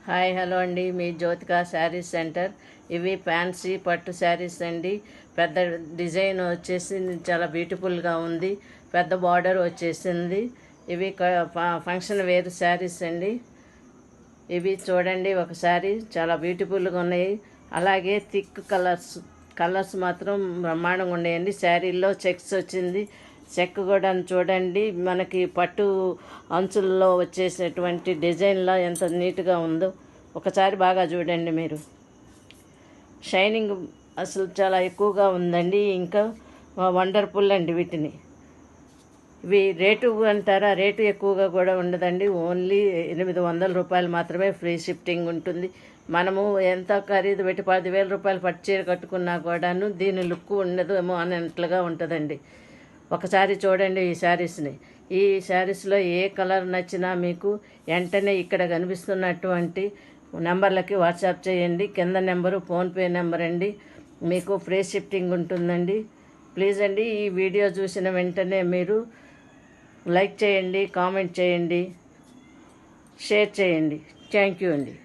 Hi hello అండి, మీ Jyothika saris centre. ఇవి fancy పట్టు శారీస్ అండి. పెద్ద డిజైన్ వచ్చేసి చాలా బ్యూటిఫుల్గా ఉంది. పెద్ద బార్డర్ వచ్చేసింది. ఇవి ఫంక్షన్ వేర్ శారీస్ అండి. ఇవి చూడండి ఒకసారి, చాలా బ్యూటిఫుల్గా ఉన్నాయి. అలాగే థిక్ కలర్స్ మాత్రం బ్రహ్మాండంగా ఉన్నాయండి. శారీల్లో చెక్స్ వచ్చింది. చెక్ కూడా చూడండి, మనకి పట్టు అంచుల్లో వచ్చేసేటువంటి డిజైన్లో ఎంత నీట్గా ఉందో ఒకసారి బాగా చూడండి మీరు. షైనింగ్ అసలు చాలా ఎక్కువగా ఉందండి. ఇంకా వండర్ఫుల్ అండి. వీటిని ఇవి రేటు అంటారా, రేటు ఎక్కువగా కూడా ఉండదండి. ఓన్లీ 800 రూపాయలు మాత్రమే ఫ్రీ షిఫ్టింగ్ ఉంటుంది. మనము ఎంత ఖరీదు పెట్టి 10,000 రూపాయలు పట్టు చీర కట్టుకున్నా కూడాను దీని లుక్ ఉండదు ఏమో అన్నట్లుగా ఉంటుందండి. ఒకసారి చూడండి ఈ శారీస్ని. ఈ శారీస్లో ఏ కలర్ నచ్చినా మీకు వెంటనే ఇక్కడ కనిపిస్తున్నటువంటి నెంబర్లకి వాట్సాప్ చేయండి. కింద నెంబరు ఫోన్పే నెంబర్ అండి. మీకు ఫ్రీ షిఫ్టింగ్ ఉంటుందండి. ప్లీజ్ అండి, ఈ వీడియో చూసిన వెంటనే మీరు లైక్ చేయండి, కామెంట్ చేయండి, షేర్ చేయండి. థ్యాంక్ యూ అండి.